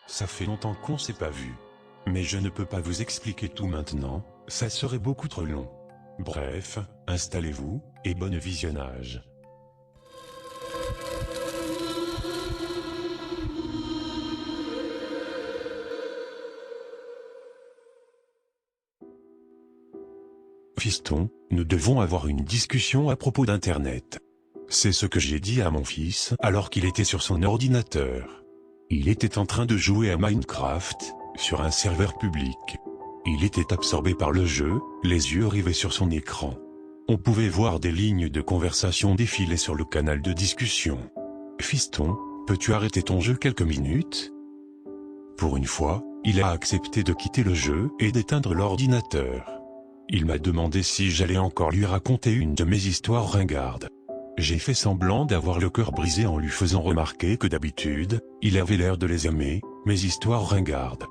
Ça fait longtemps qu'on s'est pas vu. Mais je ne peux pas vous expliquer tout maintenant, ça serait beaucoup trop long. Bref, installez-vous, et bon visionnage. Fiston, nous devons avoir une discussion à propos d'Internet. C'est ce que j'ai dit à mon fils alors qu'il était sur son ordinateur. Il était en train de jouer à Minecraft, sur un serveur public. Il était absorbé par le jeu, les yeux rivés sur son écran. On pouvait voir des lignes de conversation défiler sur le canal de discussion. Fiston, peux-tu arrêter ton jeu quelques minutes? Pour une fois, il a accepté de quitter le jeu et d'éteindre l'ordinateur. Il m'a demandé si j'allais encore lui raconter une de mes histoires ringardes. J'ai fait semblant d'avoir le cœur brisé en lui faisant remarquer que d'habitude, il avait l'air de les aimer, mes histoires ringardes.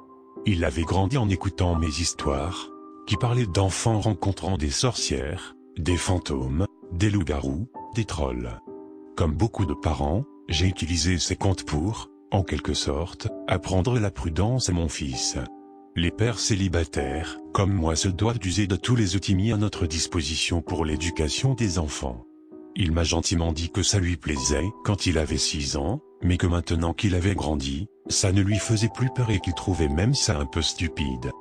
Il avait grandi en écoutant mes histoires, qui parlaient d'enfants rencontrant des sorcières, des fantômes, des loups-garous, des trolls. Comme beaucoup de parents, j'ai utilisé ces contes pour, en quelque sorte, apprendre la prudence à mon fils. Les pères célibataires, comme moi, se doivent d'user de tous les outils mis à notre disposition pour l'éducation des enfants. Il m'a gentiment dit que ça lui plaisait quand il avait 6 ans, mais que maintenant qu'il avait grandi, ça ne lui faisait plus peur et qu'il trouvait même ça un peu stupide.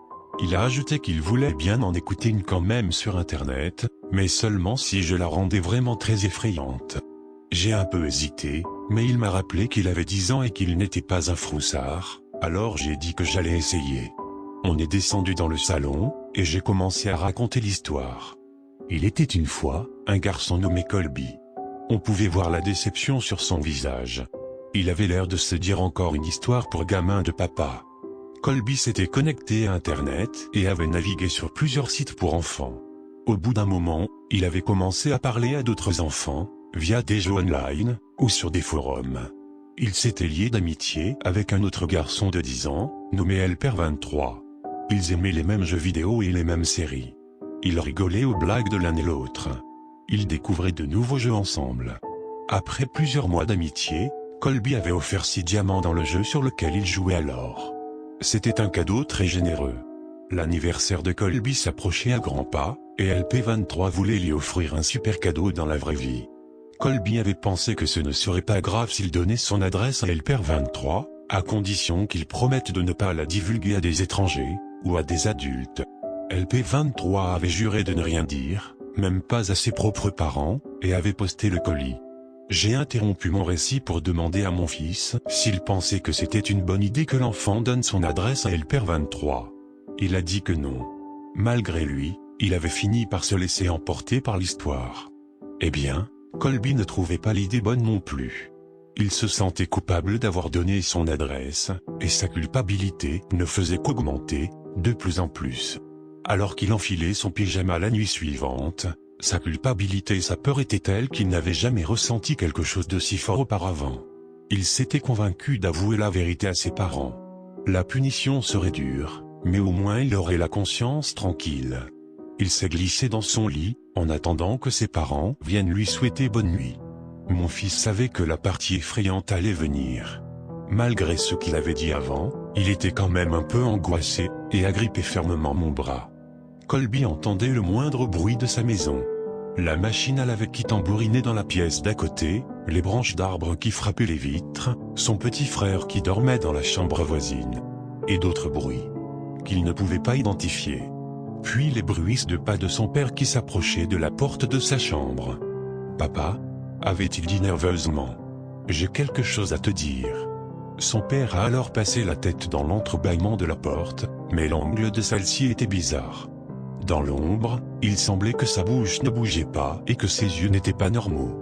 Il a ajouté qu'il voulait bien en écouter une quand même sur Internet, mais seulement si je la rendais vraiment très effrayante. J'ai un peu hésité, mais il m'a rappelé qu'il avait 10 ans et qu'il n'était pas un froussard, alors j'ai dit que j'allais essayer. On est descendu dans le salon, et j'ai commencé à raconter l'histoire. Il était une fois, un garçon nommé Colby. On pouvait voir la déception sur son visage. Il avait l'air de se dire encore une histoire pour gamin de papa. Colby s'était connecté à Internet et avait navigué sur plusieurs sites pour enfants. Au bout d'un moment, il avait commencé à parler à d'autres enfants, via des jeux online, ou sur des forums. Il s'était lié d'amitié avec un autre garçon de 10 ans, nommé Elper23. Ils aimaient les mêmes jeux vidéo et les mêmes séries. Ils rigolaient aux blagues de l'un et l'autre. Ils découvraient de nouveaux jeux ensemble. Après plusieurs mois d'amitié, Colby avait offert 6 diamants dans le jeu sur lequel il jouait alors. C'était un cadeau très généreux. L'anniversaire de Colby s'approchait à grands pas, et LP23 voulait lui offrir un super cadeau dans la vraie vie. Colby avait pensé que ce ne serait pas grave s'il donnait son adresse à LP23, à condition qu'il promette de ne pas la divulguer à des étrangers, ou à des adultes. LP23 avait juré de ne rien dire, même pas à ses propres parents, et avait posté le colis. J'ai interrompu mon récit pour demander à mon fils s'il pensait que c'était une bonne idée que l'enfant donne son adresse à LP23. Il a dit que non. Malgré lui, il avait fini par se laisser emporter par l'histoire. Eh bien, Colby ne trouvait pas l'idée bonne non plus. Il se sentait coupable d'avoir donné son adresse, et sa culpabilité ne faisait qu'augmenter, de plus en plus. Alors qu'il enfilait son pyjama la nuit suivante, sa culpabilité et sa peur étaient telles qu'il n'avait jamais ressenti quelque chose de si fort auparavant. Il s'était convaincu d'avouer la vérité à ses parents. La punition serait dure, mais au moins il aurait la conscience tranquille. Il s'est glissé dans son lit, en attendant que ses parents viennent lui souhaiter bonne nuit. Mon fils savait que la partie effrayante allait venir. Malgré ce qu'il avait dit avant, il était quand même un peu angoissé, et agrippait fermement mon bras. Colby entendait le moindre bruit de sa maison. La machine à laver qui tambourinait dans la pièce d'à côté, les branches d'arbres qui frappaient les vitres, son petit frère qui dormait dans la chambre voisine. Et d'autres bruits qu'il ne pouvait pas identifier. Puis les bruits de pas de son père qui s'approchait de la porte de sa chambre. « Papa ?» avait-il dit nerveusement. « J'ai quelque chose à te dire. » Son père a alors passé la tête dans l'entrebâillement de la porte, mais l'angle de celle-ci était bizarre. Dans l'ombre, il semblait que sa bouche ne bougeait pas et que ses yeux n'étaient pas normaux.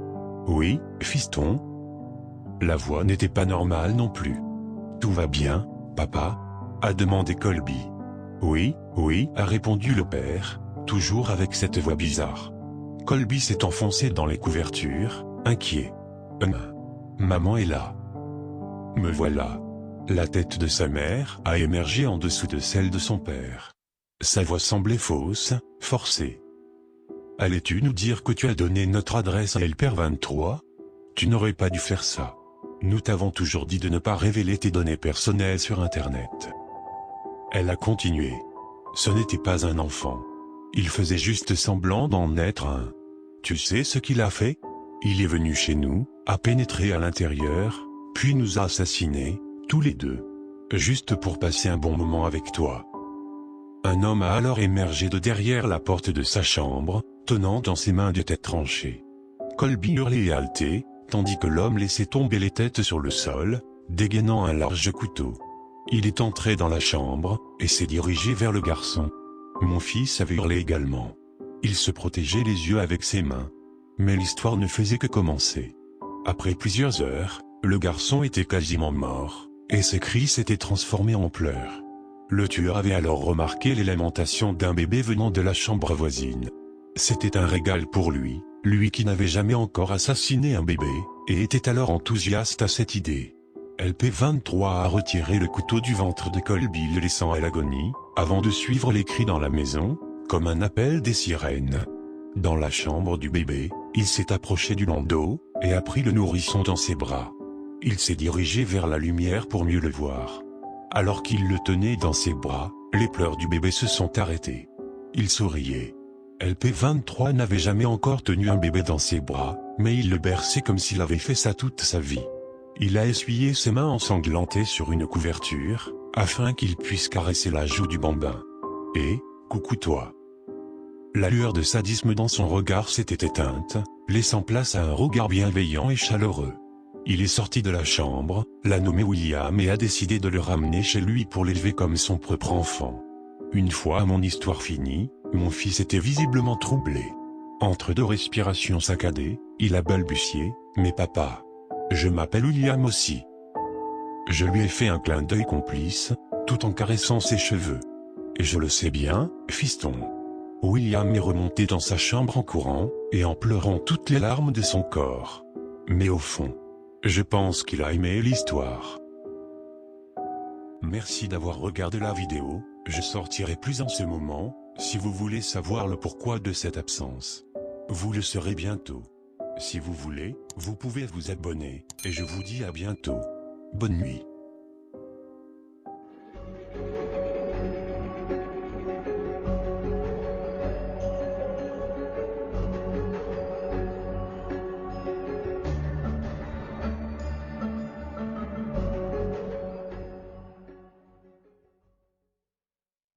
« Oui, fiston ?» La voix n'était pas normale non plus. « Tout va bien, papa ?» a demandé Colby. « Oui, oui » a répondu le père, toujours avec cette voix bizarre. Colby s'est enfoncé dans les couvertures, inquiet. « Maman est là. » « Me voilà. » La tête de sa mère a émergé en dessous de celle de son père. Sa voix semblait fausse, forcée. « Allais-tu nous dire que tu as donné notre adresse à LPR23 ? Tu n'aurais pas dû faire ça. » Nous t'avons toujours dit de ne pas révéler tes données personnelles sur Internet. Elle a continué. Ce n'était pas un enfant. Il faisait juste semblant d'en être un. Tu sais ce qu'il a fait? Il est venu chez nous, a pénétré à l'intérieur, puis nous a assassinés, tous les deux. Juste pour passer un bon moment avec toi. Un homme a alors émergé de derrière la porte de sa chambre, tenant dans ses mains des têtes tranchées. Colby hurlait et haletait, tandis que l'homme laissait tomber les têtes sur le sol, dégainant un large couteau. Il est entré dans la chambre, et s'est dirigé vers le garçon. Mon fils avait hurlé également. Il se protégeait les yeux avec ses mains. Mais l'histoire ne faisait que commencer. Après plusieurs heures, le garçon était quasiment mort, et ses cris s'étaient transformés en pleurs. Le tueur avait alors remarqué les lamentations d'un bébé venant de la chambre voisine. C'était un régal pour lui, lui qui n'avait jamais encore assassiné un bébé, et était alors enthousiaste à cette idée. LP23 a retiré le couteau du ventre de Colby, le laissant à l'agonie, avant de suivre les cris dans la maison, comme un appel des sirènes. Dans la chambre du bébé, il s'est approché du landau, et a pris le nourrisson dans ses bras. Il s'est dirigé vers la lumière pour mieux le voir. Alors qu'il le tenait dans ses bras, les pleurs du bébé se sont arrêtés. Il souriait. LP23 n'avait jamais encore tenu un bébé dans ses bras, mais il le berçait comme s'il avait fait ça toute sa vie. Il a essuyé ses mains ensanglantées sur une couverture, afin qu'il puisse caresser la joue du bambin. Et, coucou toi. La lueur de sadisme dans son regard s'était éteinte, laissant place à un regard bienveillant et chaleureux. Il est sorti de la chambre, l'a nommé William et a décidé de le ramener chez lui pour l'élever comme son propre enfant. Une fois mon histoire finie, mon fils était visiblement troublé. Entre deux respirations saccadées, il a balbutié, « Mais papa, je m'appelle William aussi. » Je lui ai fait un clin d'œil complice, tout en caressant ses cheveux. « Et je le sais bien, fiston. » William est remonté dans sa chambre en courant, et en pleurant toutes les larmes de son corps. Mais au fond, je pense qu'il a aimé l'histoire. Merci d'avoir regardé la vidéo, je sortirai plus en ce moment, si vous voulez savoir le pourquoi de cette absence. Vous le saurez bientôt. Si vous voulez, vous pouvez vous abonner, et je vous dis à bientôt. Bonne nuit.